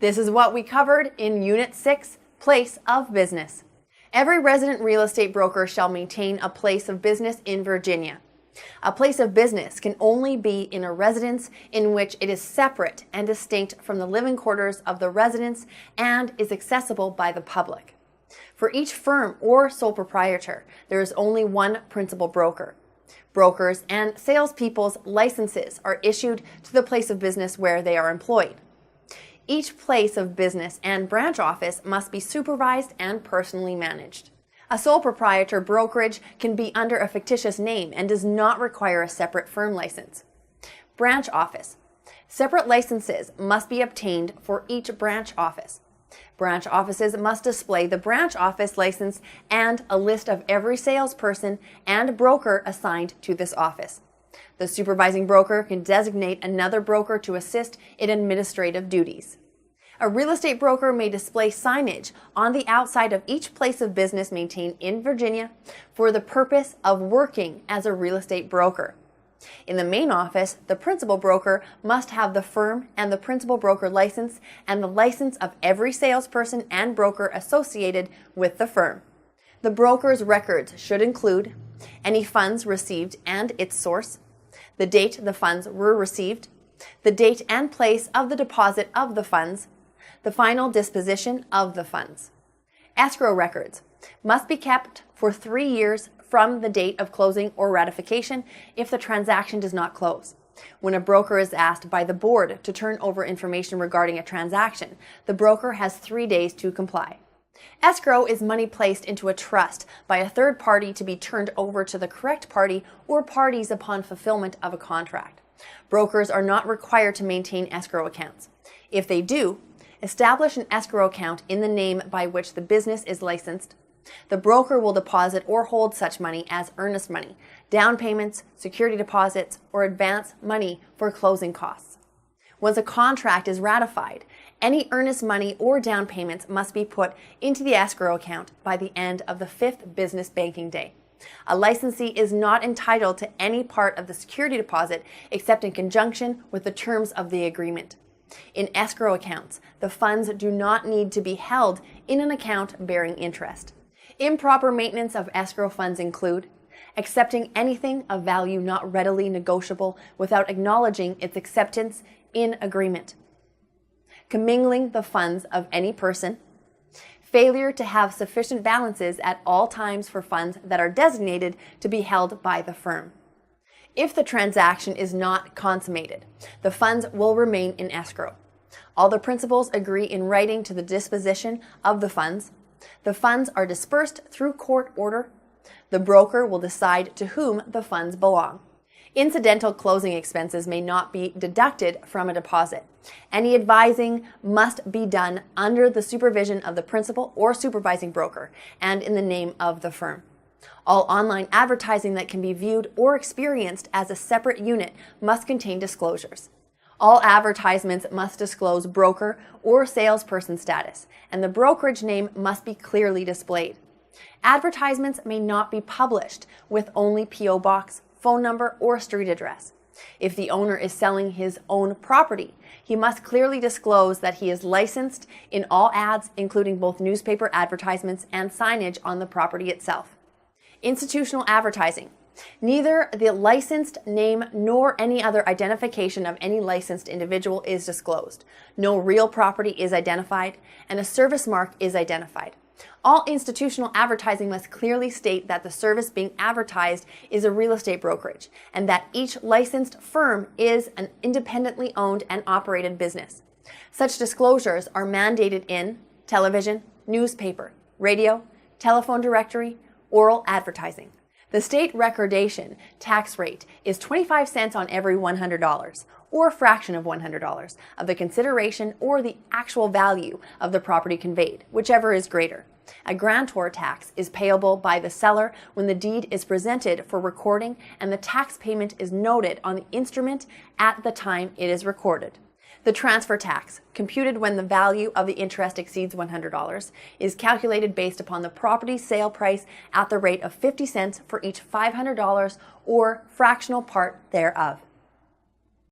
This is what we covered in Unit 6, Place of Business. Every resident real estate broker shall maintain a place of business in Virginia. A place of business can only be in a residence in which it is separate and distinct from the living quarters of the residents and is accessible by the public. For each firm or sole proprietor, there is only one principal broker. Brokers and salespeople's licenses are issued to the place of business where they are employed. Each place of business and branch office must be supervised and personally managed. A sole proprietor brokerage can be under a fictitious name and does not require a separate firm license. Branch office. Separate licenses must be obtained for each branch office. Branch offices must display the branch office license and a list of every salesperson and broker assigned to this office. The supervising broker can designate another broker to assist in administrative duties. A real estate broker may display signage on the outside of each place of business maintained in Virginia for the purpose of working as a real estate broker. In the main office, the principal broker must have the firm and the principal broker license and the license of every salesperson and broker associated with the firm. The broker's records should include any funds received and its source, the date the funds were received, the date and place of the deposit of the funds, the final disposition of the funds. Escrow records must be kept for 3 years from the date of closing or ratification if the transaction does not close. When a broker is asked by the board to turn over information regarding a transaction, the broker has 3 days to comply. Escrow is money placed into a trust by a third party to be turned over to the correct party or parties upon fulfillment of a contract. Brokers are not required to maintain escrow accounts. If they do, establish an escrow account in the name by which the business is licensed. The broker will deposit or hold such money as earnest money, down payments, security deposits, or advance money for closing costs. Once a contract is ratified, any earnest money or down payments must be put into the escrow account by the end of the 5th business banking day. A licensee is not entitled to any part of the security deposit except in conjunction with the terms of the agreement. In escrow accounts, the funds do not need to be held in an account bearing interest. Improper maintenance of escrow funds include accepting anything of value not readily negotiable without acknowledging its acceptance in agreement, commingling the funds of any person, failure to have sufficient balances at all times for funds that are designated to be held by the firm. If the transaction is not consummated, the funds will remain in escrow. All the principals agree in writing to the disposition of the funds. The funds are dispersed through court order. The broker will decide to whom the funds belong. Incidental closing expenses may not be deducted from a deposit. Any advising must be done under the supervision of the principal or supervising broker and in the name of the firm. All online advertising that can be viewed or experienced as a separate unit must contain disclosures. All advertisements must disclose broker or salesperson status, and the brokerage name must be clearly displayed. Advertisements may not be published with only P.O. Box, phone number, or street address. If the owner is selling his own property, he must clearly disclose that he is licensed in all ads, including both newspaper advertisements and signage on the property itself. Institutional advertising. Neither the licensed name nor any other identification of any licensed individual is disclosed. No real property is identified, and a service mark is identified. All institutional advertising must clearly state that the service being advertised is a real estate brokerage, and that each licensed firm is an independently owned and operated business. Such disclosures are mandated in television, newspaper, radio, telephone directory, oral advertising. The state recordation tax rate is 25 cents on every $100, or a fraction of $100, of the consideration or the actual value of the property conveyed, whichever is greater. A grantor tax is payable by the seller when the deed is presented for recording and the tax payment is noted on the instrument at the time it is recorded. The transfer tax, computed when the value of the interest exceeds $100, is calculated based upon the property sale price at the rate of 50 cents for each $500 or fractional part thereof.